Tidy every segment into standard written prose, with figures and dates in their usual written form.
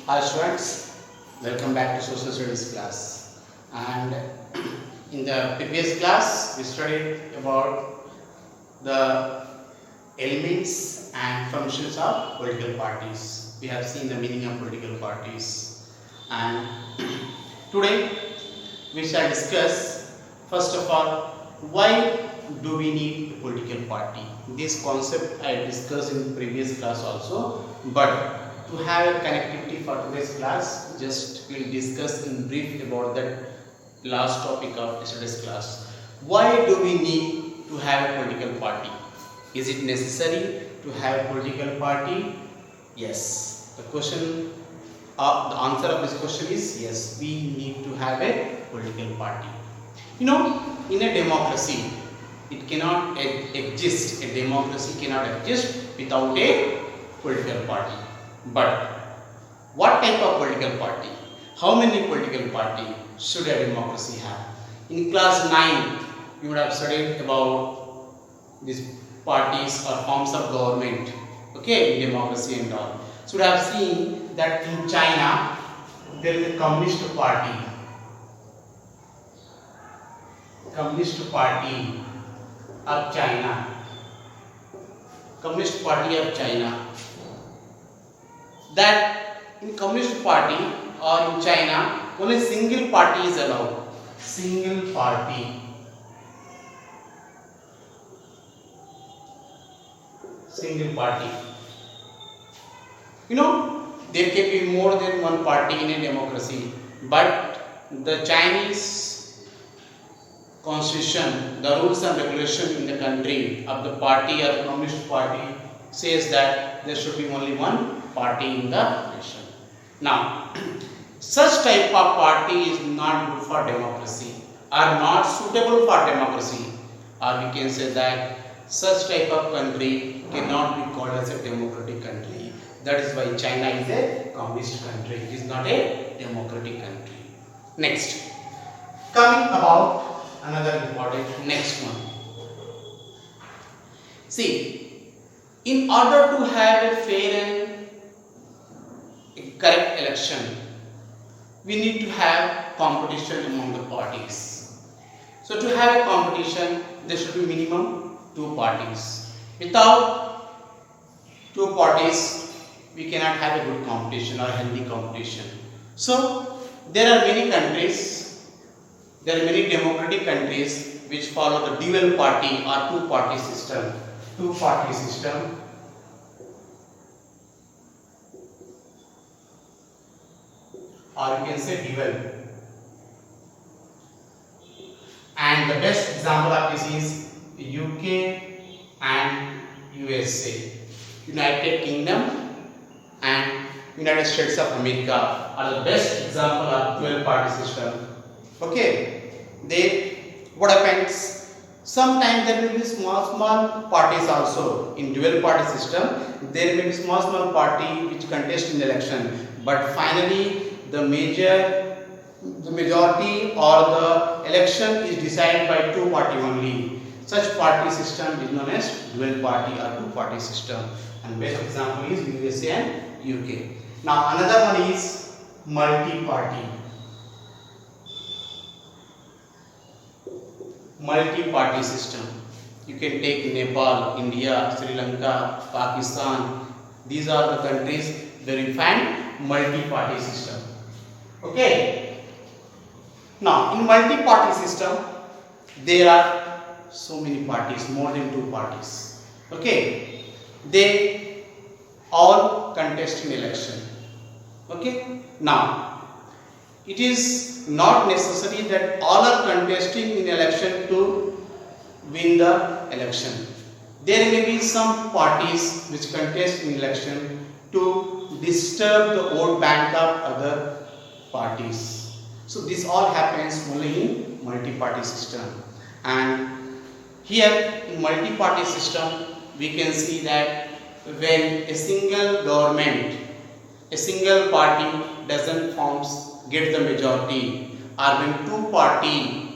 Hi students, welcome back to social studies class. And in the previous class, we studied about the elements and functions of political parties. We have seen the meaning of political parties. And today we shall discuss first of all why do we need a political party. This concept I discussed in previous class also, but to have a connectivity for today's class, just we'll discuss in brief about that last topic of yesterday's class. Why do we need to have a political party? Is it necessary to have a political party? Yes. The answer of this question is yes. We need to have a political party. You know, in a democracy, it cannot exist. A democracy cannot exist without a political party. But what type of political party? How many political party should a democracy have? In class 9, you would have studied about these parties or forms of government, okay, in democracy and all. So you have seen that in China there is a Communist Party. Communist Party of China. Communist Party of China. That in Communist Party or in China only single party is allowed. Single party. Single party. You know, there can be more than one party in a democracy, but the Chinese constitution, the rules and regulations in the country of the party or Communist Party says that there should be only one party in the nation. Now, such type of party is not good for democracy, are not suitable for democracy, or we can say that such type of country cannot be called as a democratic country. That is why China is a communist country. It is not a democratic country. Next, coming about another important next one. See, in order to have a fair and correct election, we need to have competition among the parties. So to have a competition, there should be minimum 2 parties. Without 2 parties, we cannot have a good competition or healthy competition. So there are many countries, there are many democratic countries which follow the dual party or 2 party system. 2 party system. Or you can say dual. And the best example of this is UK and USA. United Kingdom and United States of America are the best example of dual party system. Okay, what happens? Sometimes there will be small parties also in dual party system. There may be small party which contest in the election, but finally the majority or the election is decided by 2 party only. Such party system is known as dual party or 2 party system, and best example is USA and UK. Now another one is multi-party. Multi-party system. You can take Nepal, India, Sri Lanka, Pakistan. These are the countries where you find multi-party system. Okay. Now in multi-party system, there are so many parties, more than 2 parties. Okay. They all contest in election. Okay. Now it is not necessary that all are contesting in election to win the election. There may be some parties which contest in election to disturb the vote bank of other parties. So this all happens only in multi-party system. And here in multi-party system, we can see that when a single government, a single party doesn't get the majority, or when 2 parties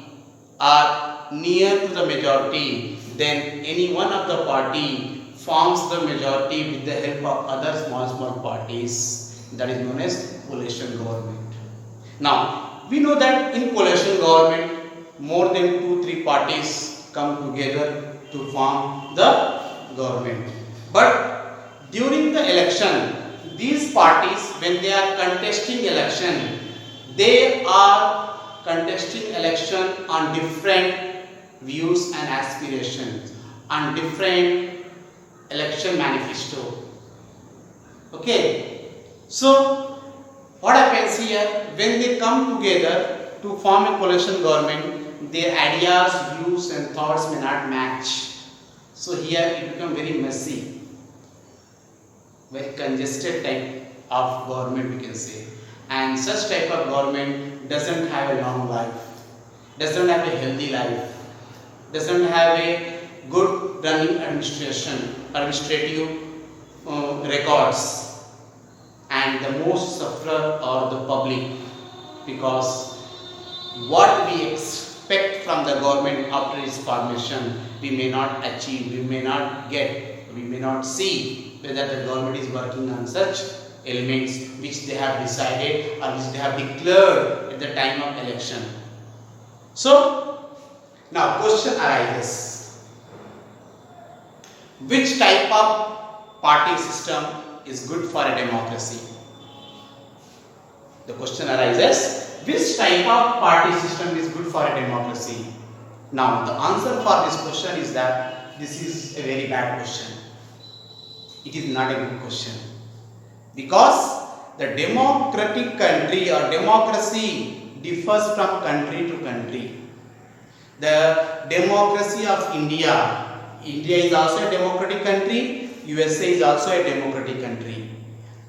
are near to the majority, then any one of the party forms the majority with the help of other small parties. That is known as coalition government. Now, we know that in coalition government, more than 2-3 parties come together to form the government. But during the election, these parties, when they are contesting election, they are contesting election on different views and aspirations, on different election manifesto. Okay, so what happens here, when they come together to form a coalition government, their ideas, views and thoughts may not match. So here it becomes very messy, very congested type of government we can say, and such type of government doesn't have a long life, doesn't have a healthy life, doesn't have a good running administrative records, and the most sufferer are the public, because what we expect from the government after its formation we may not achieve, we may not get, we may not see whether the government is working on such elements which they have decided or which they have declared at the time of election. So now question arises, which type of party system is good for a democracy? The question arises, which type of party system is good for a democracy? Now the answer for this question is that this is a very bad question. It is not a good question, because the democratic country or democracy differs from country to country. The democracy of India is also a democratic country, USA is also a democratic country,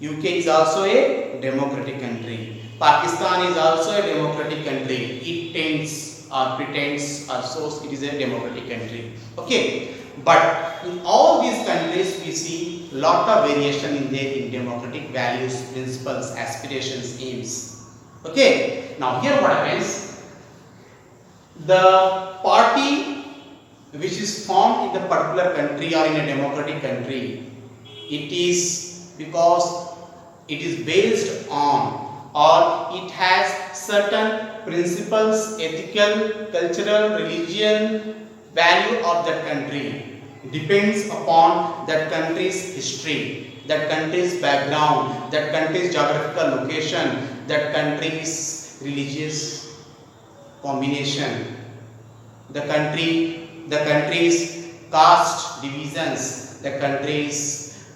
UK is also a democratic country, Pakistan is also a democratic country. It tends or pretends or shows it is a democratic country. Okay, but in all these countries we see lot of variation in democratic values, principles, aspirations, aims. Okay, now here what happens, the party which is formed in the particular country or in a democratic country, it is because it is based on or it has certain principles, ethical, cultural, religion, value of that country. It depends upon that country's history, that country's background, that country's geographical location, that country's religious combination, the country's caste divisions, the country's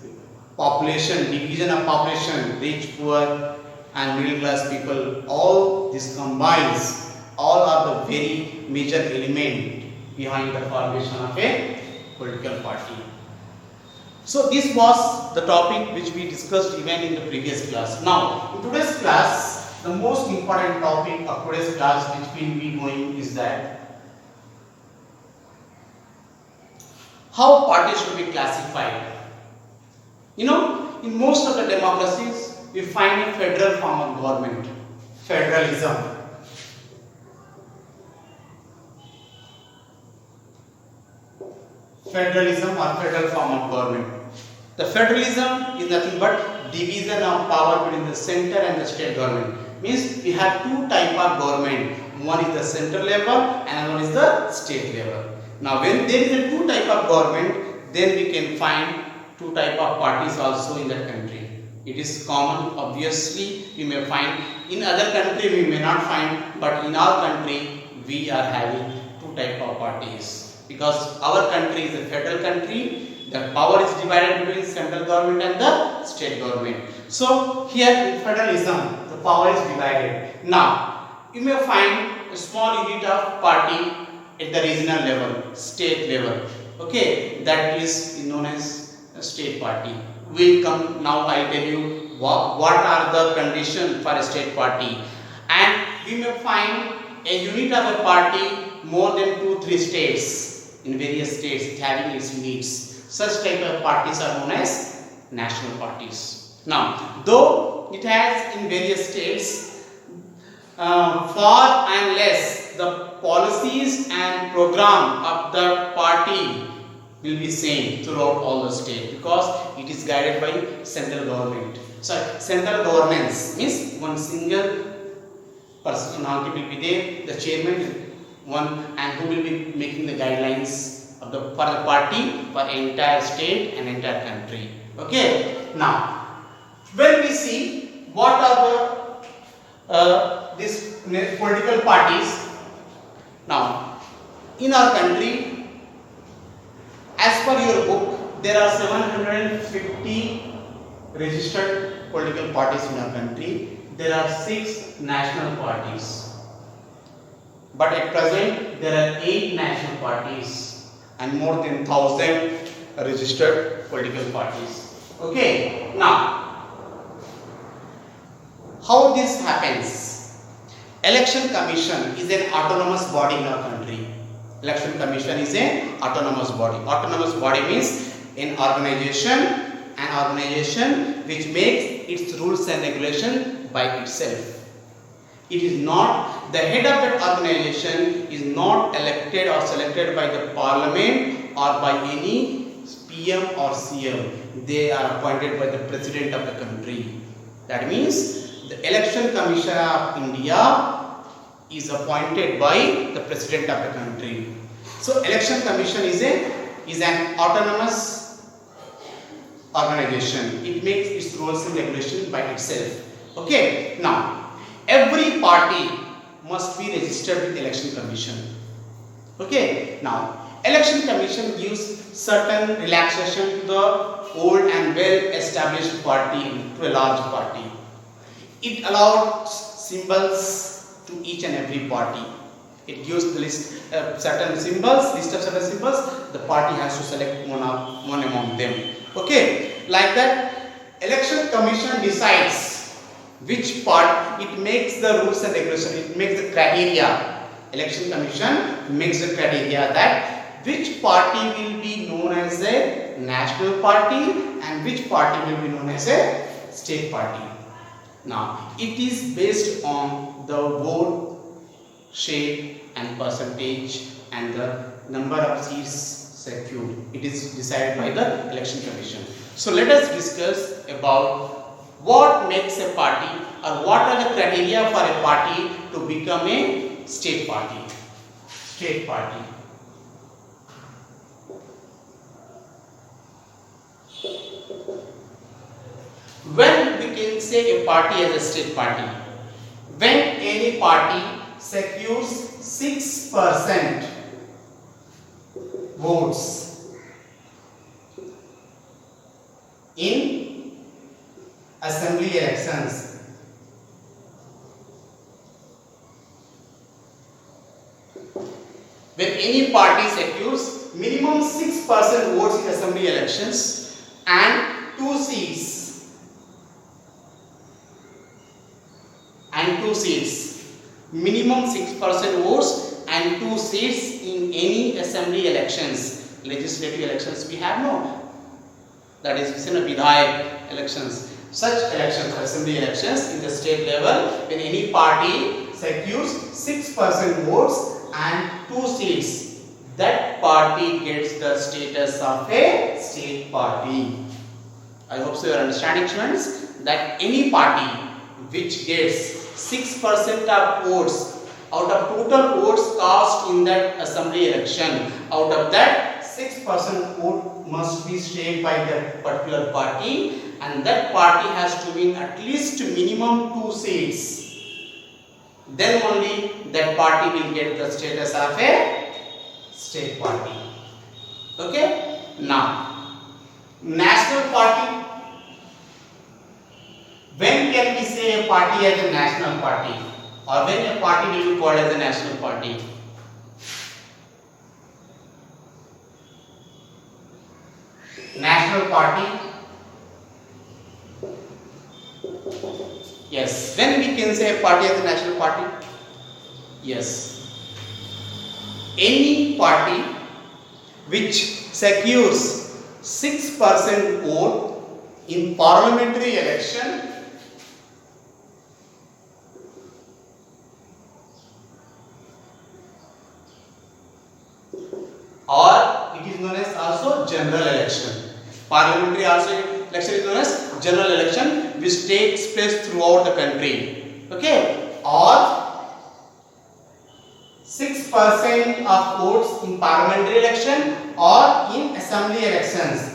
population, division of population, rich, poor and middle class people, all this combines, all are the very major element behind the formation of a political party. So this was the topic which we discussed even in the previous class. Now in today's class, the most important topic of today's class which we will be going is that how parties should be classified. You know, in most of the democracies we find a federal form of government, federalism. Federalism or federal form of government. The federalism is nothing but division of power between the center and the state government. Means we have two types of government. One is the central level and one is the state level. Now when there is a two type of government, then we can find two type of parties also in that country. It is common, obviously we may find, in other country we may not find, but in our country we are having two type of parties, because our country is a federal country, the power is divided between central government and the state government. So here in federalism the power is divided. Now you may find a small unit of party at the regional level, state level. Okay, that is known as a state party. Will come now. I tell you what are the conditions for a state party, and we may find a unit of a party more than 2-3 states, in various states having its units. Such type of parties are known as national parties. Now though it has in various states, far and less the policies and program of the party will be same throughout all the state, because it is guided by central government. central governance means one single person will be there, the chairman one, and who will be making the guidelines of for the party for entire state and entire country. Okay. Now, when we see what are these political parties, now in our country, as per your book, there are 750 registered political parties in our country. There are 6 national parties. But at present, there are 8 national parties and more than 1,000 registered political parties. Okay. Now, how this happens? Election Commission is an autonomous body in our country. Election Commission is an autonomous body. Autonomous body means an organization which makes its rules and regulation by itself. It is not, the head of that organization is not elected or selected by the parliament or by any PM or CM. They are appointed by the president of the country. That means the Election Commission of India is appointed by the president of the country. So Election Commission is an autonomous organization. It makes its rules and regulations by itself. Okay. Now, every party must be registered with Election Commission. Okay. Now, Election Commission gives certain relaxation to the old and well-established party, to a large party. It allows symbols to each and every party. It gives the list certain symbols, list of certain symbols. The party has to select one among them. Okay, like that, Election Commission decides which part. It makes the rules and regulations. It makes the criteria. Election Commission makes the criteria that which party will be known as a national party and which party will be known as a state party. Now, it is based on the vote share and percentage and the number of seats secured. It is decided by the Election Commission. So let us discuss about what makes a party or what are the criteria for a party to become a state party. State party. When we can say a party as a state party? When any party secures 6% votes in assembly elections. When any party secures minimum 6% votes in assembly elections and 2 seats. Minimum 6% votes and 2 seats in any assembly elections. Legislative elections we have no. That is Vidhayak elections. Such elections, assembly elections in the state level, when any party secures 6% votes and 2 seats, that party gets the status of a state party. I hope so you are understanding, students, that any party which gets 6% of votes out of total votes cast in that assembly election, out of that 6% vote must be stayed by that particular party, and that party has to win at least minimum 2 seats. Then only that party will get the status of a state party. Okay? Now, national party. When can we say a party as a national party, or when a party will be called as a national party? National party. Yes. When we can say a party as a national party? Yes. Any party which secures 6% vote in parliamentary election or it is known as also general election. Parliamentary election is known as general election which takes place throughout the country. Okay, or 6% of votes in parliamentary election or in assembly elections.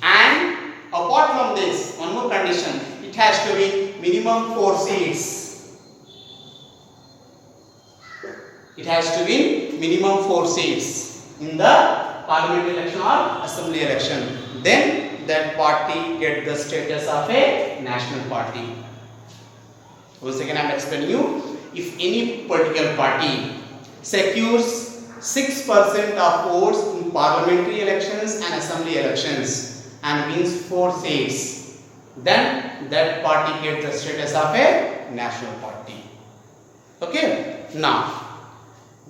And apart from this, one more condition, it has to be minimum 4 seats. It has to be minimum 4 seats in the parliamentary election or assembly election. Then that party get the status of a national party. Once again I am explaining you, if any political party secures 6% of votes in parliamentary elections and assembly elections and wins 4 seats, then that party gets the status of a national party. Okay, now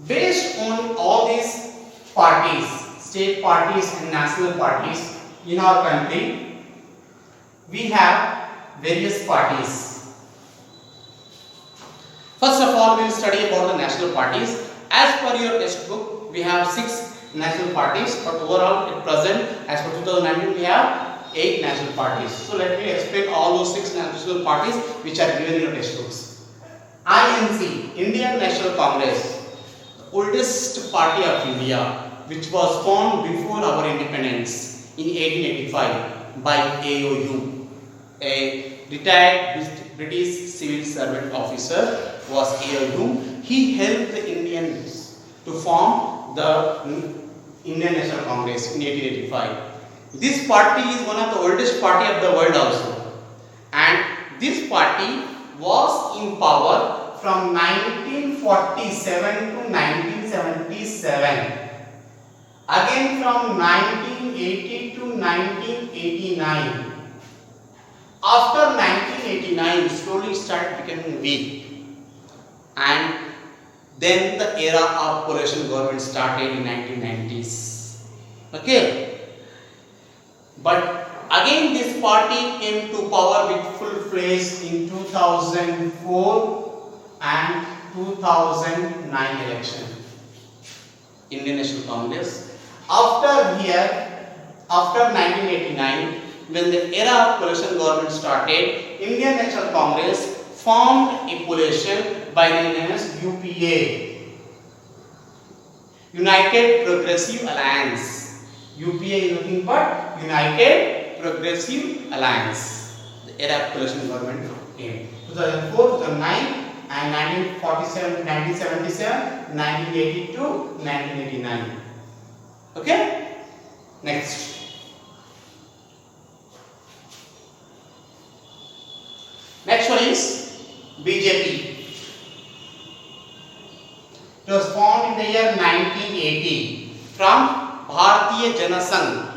based on all these parties, state parties and national parties in our country, we have various parties. First of all, we will study about the national parties. As per your textbook, we have 6 national parties, but overall at present, as per 2019, we have 8 national parties. So let me explain all those 6 national parties which are given in your textbooks. INC, Indian National Congress, the oldest party of India, which was formed before our independence in 1885 by AOU, a retired British civil servant officer was AOU. He helped the Indians to form the Indian National Congress in 1885. This party is one of the oldest party of the world also, and this party was in power from 1947 to 1977. Again from 1980 to 1989. After 1989, slowly started becoming weak, and then the era of coalition government started in 1990s. Okay, but again this party came to power with full fledged in 2004 and 2009 election. Indian National Congress. After 1989, when the era of coalition government started, Indian National Congress formed a coalition by the name as UPA, United Progressive Alliance. UPA is nothing but United Progressive Alliance. The era of coalition government came 2004, 2009, and 1947, 1977, 1982, 1989. Okay? Next. Next one is BJP. It was formed in the year 1980 from Bharatiya Jana Sangh.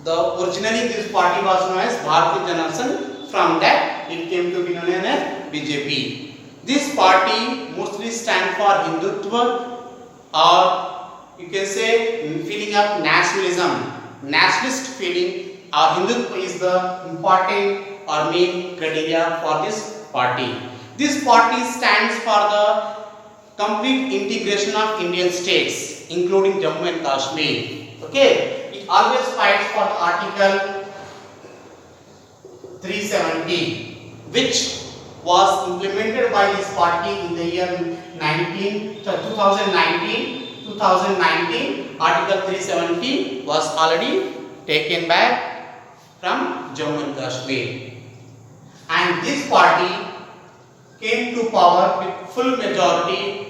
Originally this party was known as Bharatiya Jana Sangh. From that it came to be known as BJP. This party mostly stands for Hindutva, or you can say feeling of nationalism, nationalist feeling, or Hindutva is the important or main criteria for this party. This party stands for the complete integration of Indian states, including Jammu and Kashmir. Okay, it always fights for Article 370, which was implemented by this party in the year 2019. Article 370 was already taken back from Jammu and Kashmir. And this party came to power with full majority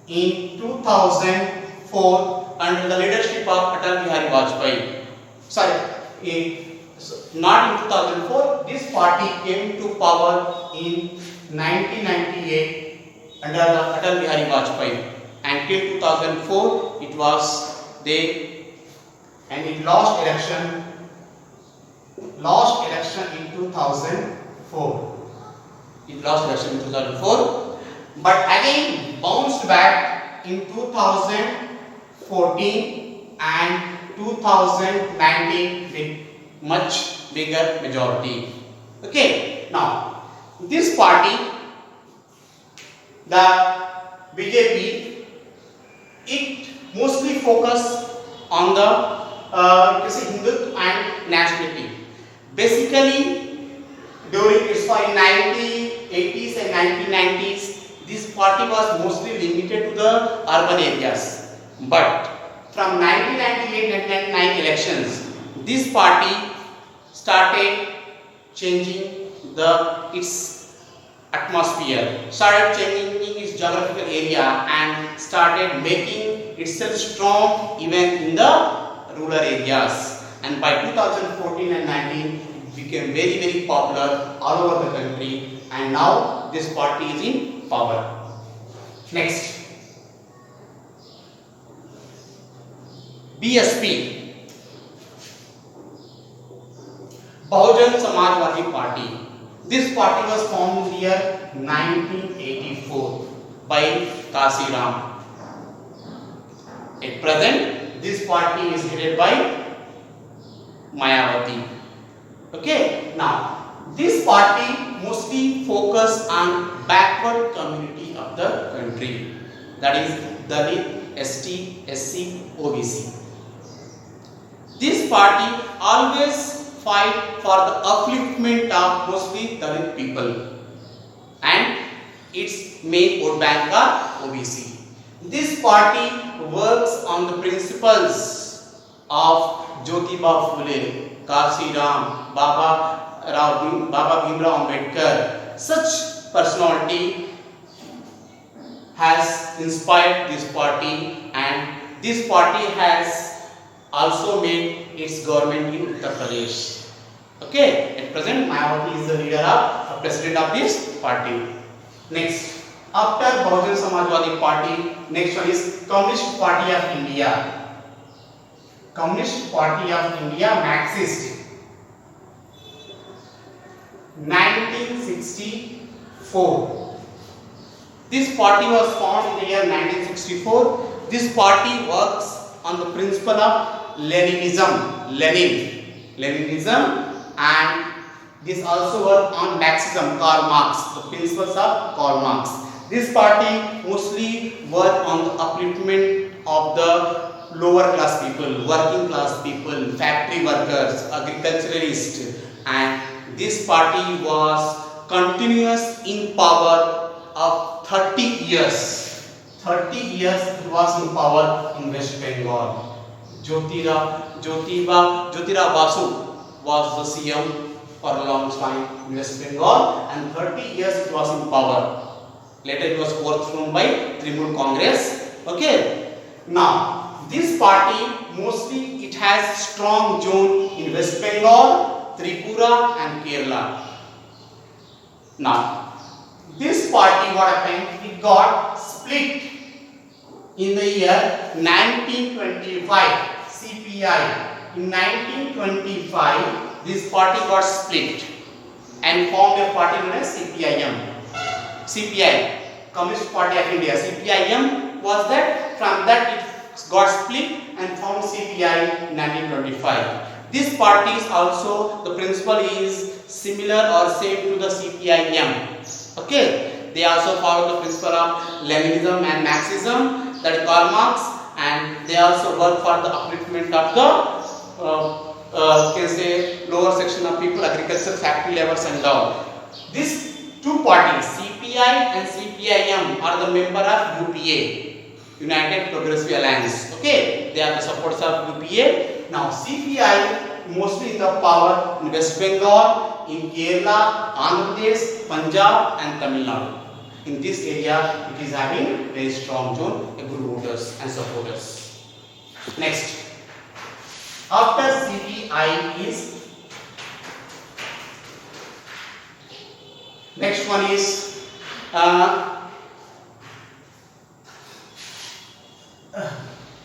in 2004 under the leadership of Atal Bihari Vajpayee. Not in 2004, this party came to power in 1998 under the Atal Bihari Vajpayee, and till 2004 it was there, and it lost election in 2004. It lost election in 2004, but again bounced back in 2014 and 2019 with much bigger majority. Okay, now this party, the BJP, it mostly focus on the you can say Hindutva and nationality. Basically, during its 1980s and 1990s, this party was mostly limited to the urban areas. But from 1998 and 1999 elections, this party started changing its atmosphere, started changing its geographical area, and started making itself strong even in the rural areas. And by 2014 and 19, it became very, very popular all over the country, and now this party is in power. Next, BSP, Bahujan Samajwadi Party. This party was formed in the year 1984 by Kasiram. At present, this party is headed by Mayawati. Okay, now this party mostly focus on backward community of the country, that is Dalit, ST, SC, OBC. This party always fight for the upliftment of mostly Dalit people, and its main vote bank are OBC. This party works on the principles of Jyotiba Phule, Kasiram, Baba Bhimrao Ambedkar. Such personality has inspired this party, and this party has also made its government in Uttar Pradesh. Okay, at present Mayawati is the leader of president of this party. Next, after Bahujan Samajwadi Party, next one is Communist Party of India. Communist Party of India, Marxist. 1964. This party was formed in the year 1964. This party works on the principle of Leninism, and this also works on Marxism, Karl Marx, the principles of Karl Marx. This party mostly work on the upliftment of the lower class people, working class people, factory workers, agriculturalists, and this party was continuous in power of 30 years. 30 years it was in power in West Bengal. Jyotira Basu was the CM for a long time in West Bengal, and 30 years it was in power. Later it was overthrown by Trinamool Congress. Okay. Now this party mostly it has strong zone in West Bengal, Tripura and Kerala. Now this party, what happened? It got split in the year 1925. CPI. In 1925, this party got split and formed a party known as CPIM. CPI, Communist Party of India. CPIM was that. From that it got split and formed CPI in 1925. This party is also, the principle is similar or same to the CPIM. Okay, they also follow the principle of Leninism and Marxism, that is Karl Marx, and they also work for the upliftment of the can say lower section of people, agriculture, factory laborers and all. These two parties, CPI and CPIM, are the member of UPA, United Progressive Alliance. Okay, they are the supporters of UPA. Now CPI mostly in the power in West Bengal, in Kerala, Andhra Pradesh, Punjab and Tamil Nadu. In this area, it is having very strong zone, good voters and supporters. Next, after CPI is, next one is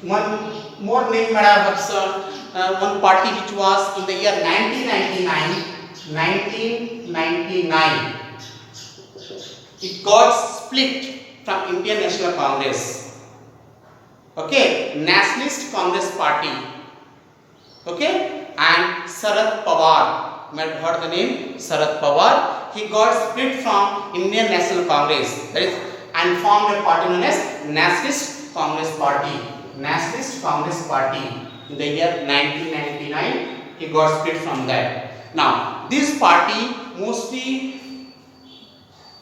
one more name I have one party which was in the year 1999. It got split from Indian National Congress. Okay, Nationalist Congress Party. Okay, and Sharad Pawar. You might have heard the name Sharad Pawar. He got split from Indian National Congress, that is, and formed a party known as Nationalist Congress Party. Nationalist Congress Party in the year 1999. He got split from that. Now, this party mostly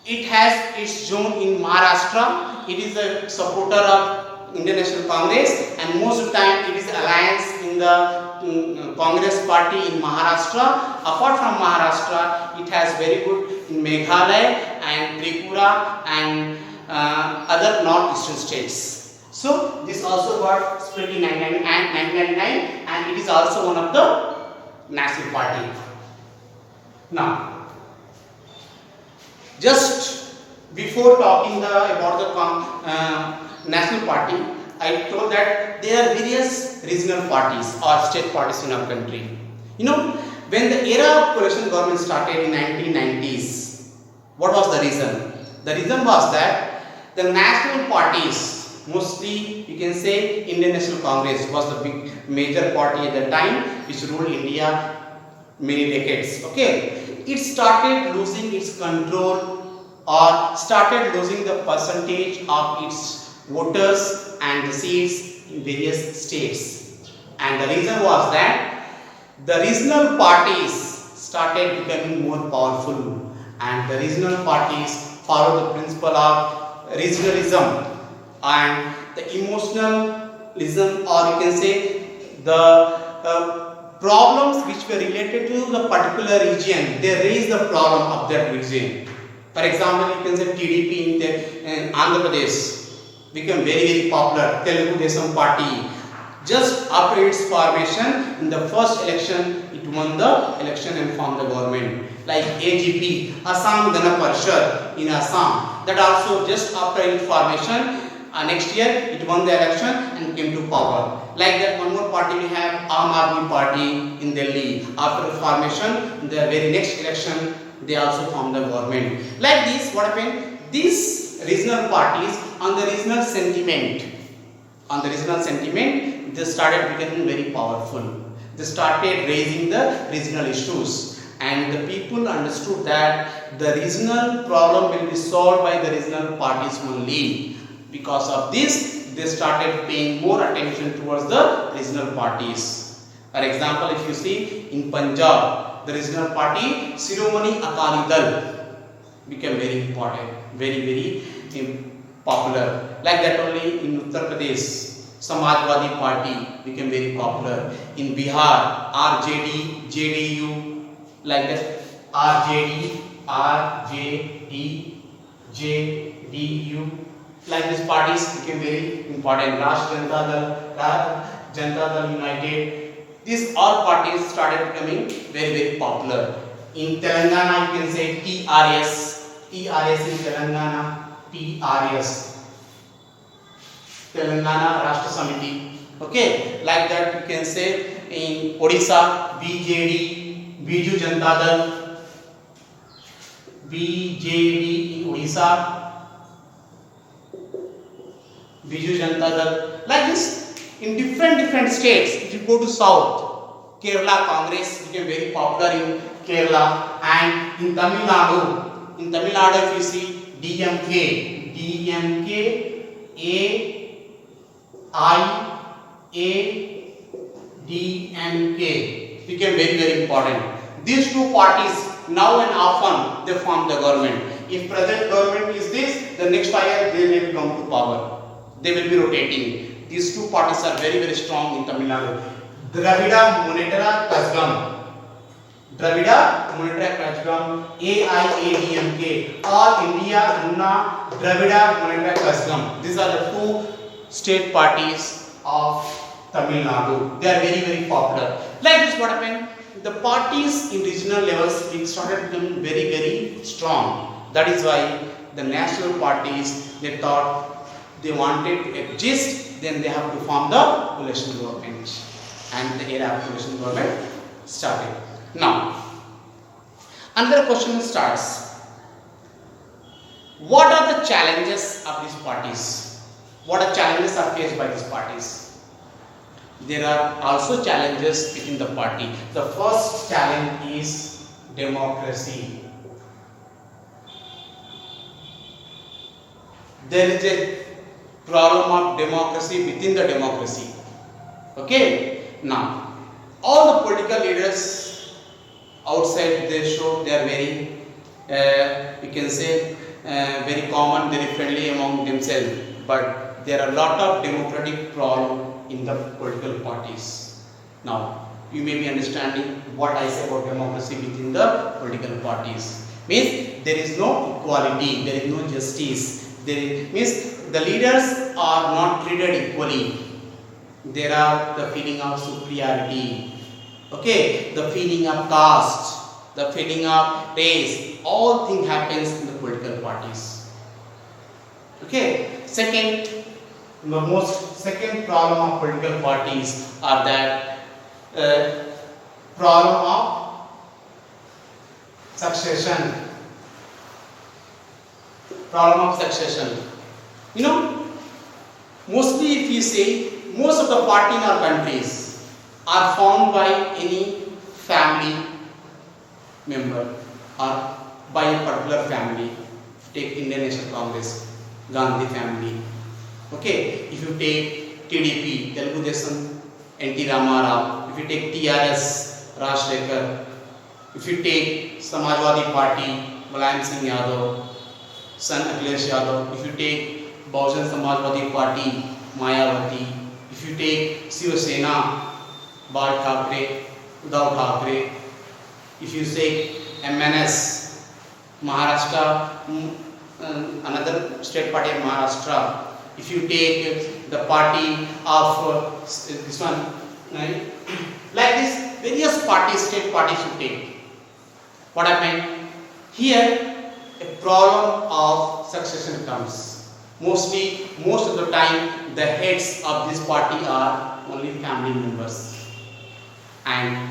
it has its zone in Maharashtra. It is a supporter of Indian National Congress, and most of the time it is alliance in the Congress party in Maharashtra. Apart from Maharashtra, it has very good in Meghalaya and Tripura and other northeastern states. So this also got split in 1999, and it is also one of the national party. Now, just before talking about the national party, I told that there are various regional parties or state parties in our country. You know, when the era of coalition government started in 1990s, what was the reason? The reason was that the national parties, mostly you can say Indian National Congress was the big major party at the time which ruled India many decades. Okay, it started losing its control or started losing the percentage of its voters and the seats in various states, and the reason was that the regional parties started becoming more powerful, and the regional parties follow the principle of regionalism and the emotionalism, or you can say the problems which were related to the particular region, they raise the problem of that region. For example, you can say TDP in Andhra Pradesh became very popular, Telugu Desam party. Just after its formation, in the first election, it won the election and formed the government. Like AGP, Assam Gana Parishad in Assam, that also just after its formation, next year it won the election and came to power. Like that, one more party we have Aam Aadmi Party in Delhi. After the formation, in the very next election, they also formed the government. Like this, what happened? These regional parties on the regional sentiment, they started becoming very powerful. They started raising the regional issues, and the people understood that the regional problem will be solved by the regional parties only. Because of this, they started paying more attention towards the regional parties. For example, if you see in Punjab, the regional party Shiromani Akali Dal became very important, very popular. Like that only in Uttar Pradesh, Samajwadi Party became very popular. In Bihar, RJD, JDU, like that, JDU, like these parties became very important. Rashtra Janata Dal United. These all parties started becoming very popular. In Telangana, you can say TRS in Telangana, Telangana Rashtra Samiti. Okay, like that you can say in Odisha, BJD, Biju Janata Dal, BJD in Odisha, Biju Janata Dal. Like this, in different states. If you go to south, Kerala Congress became very popular in Kerala, and in Tamil Nadu, if you see DMK, DMK became very important. These two parties now and often they form the government. If present government is this, the next 5 years they will come to power. They will be rotating. These two parties are very strong in Tamil Nadu. Dravida Munnetra Kazhagam, AIADMK, All India Anna Dravida Munnetra Kazhagam. These are the two state parties of Tamil Nadu. They are very popular. Like this, what happened? The parties in regional levels started becoming very strong. That is why the national parties, they thought they wanted to exist, then they have to form the coalition government, and the era of coalition government started. Now, another question starts. What are the challenges of these parties? What are challenges are faced by these parties? There are also challenges within the party. The first challenge is democracy. There is a problem of democracy within the democracy. Okay, now all the political leaders outside they show they are very, you can say, very common, very friendly among themselves, but there are a lot of democratic problem in the political parties. Now you may be understanding what I say about democracy within the political parties. Means there is no equality, there is no justice. Means the leaders are not treated equally. There are the feeling of superiority, okay, the feeling of caste, the feeling of race. All thing happens in the political parties. Okay. Second problem of political parties are that problem of succession. Problem of succession. You know, mostly if you say, most of the party in our countries are formed by any family member or by a particular family. Take Indian National Congress, Gandhi family. Okay, if you take TDP, Telugu Desam, N.T. Rama Rao. If you take TRS, Rajshekhar. If you take Samajwadi Party, Mulayam Singh Yadav, son Akhilesh Yadav. If you take Bahujan Samajwadi Party, Mayawati. If you take Shiv Sena, Bal Thackeray, Uddhav Thackeray. If you say MNS, Maharashtra, another state party of Maharashtra. If you take the party of this one, right? Like this, various parties, state parties you take. What happened? Here, a problem of succession comes. Most of the time, the heads of this party are only family members, and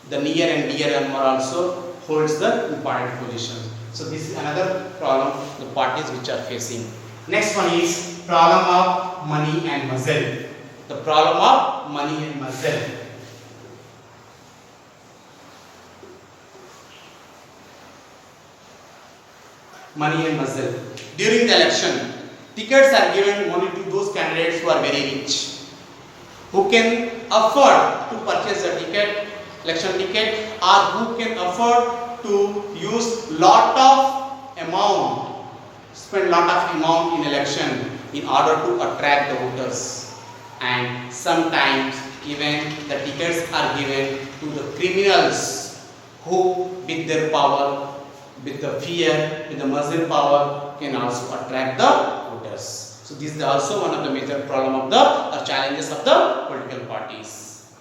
the near and dear member also holds the important position. So this is another problem the parties which are facing. Next one is problem of money and muscle. The problem of money and muscle. Money and muscle. During the election, tickets are given only to those candidates who are very rich, who can afford to purchase a ticket, election ticket, or who can afford to use lot of amount, spend lot of amount in election in order to attract the voters. And sometimes even the tickets are given to the criminals who with their power, with the fear, with the muscle power can also attract the voters. So this is also one of the major problem of the challenges of the political parties.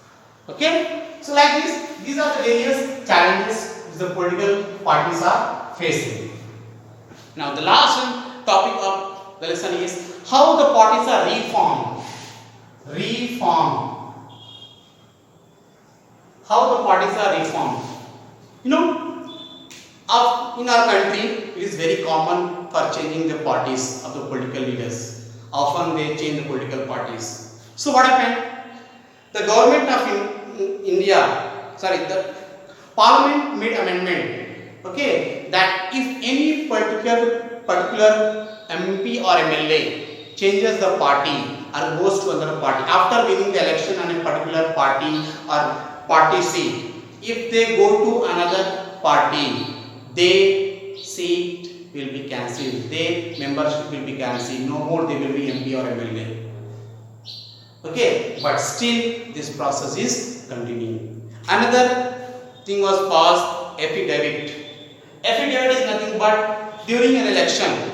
Okay, so like this, these are the various challenges which the political parties are facing. Now the last topic of the lesson is how the parties are reformed. How the parties are reformed. You know, in our country, it is very common for changing the parties of the political leaders. Often they change the political parties. So what happened? The government of the Parliament made amendment. Okay, that if any particular MP or MLA changes the party or goes to another party after winning the election on a particular party or party seat, if they go to another party, their seat will be cancelled, their membership will be cancelled, no more they will be MP or MLA. Okay, but still this process is continuing. Another thing was passed, affidavit. Affidavit is nothing but during an election,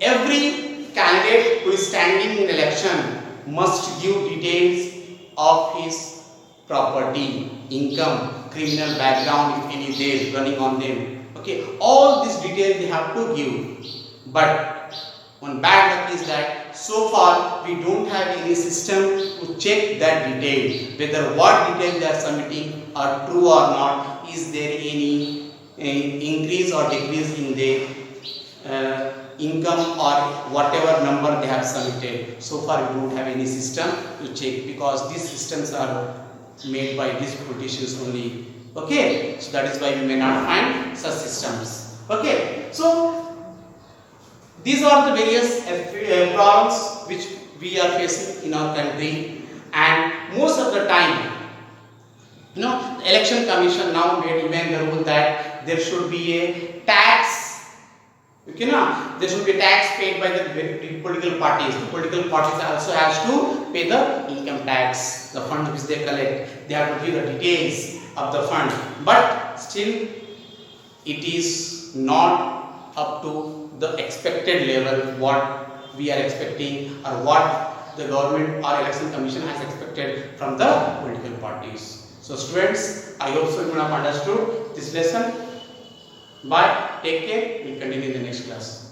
every candidate who is standing in election must give details of his property, income, criminal background if any there running on them. Okay, all these details they have to give. But one bad luck is that so far we don't have any system to check that detail, whether what details they are submitting are true or not. Is there any increase or decrease in their income or whatever number they have submitted. So far we don't have any system to check, because these systems are made by these politicians only. Okay, so that is why we may not find such systems. Okay, so These are the various problems which we are facing in our country, and most of the time, the election commission now made even the rule that there should be a tax. There should be a tax paid by the political parties. The political parties also has to pay the income tax, the fund which they collect. They have to give the details of the fund, but still it is not up to the expected level what we are expecting or what the government or election commission has expected from the political parties. So students, I hope so you have understood this lesson. Bye, take care, we will continue in the next class.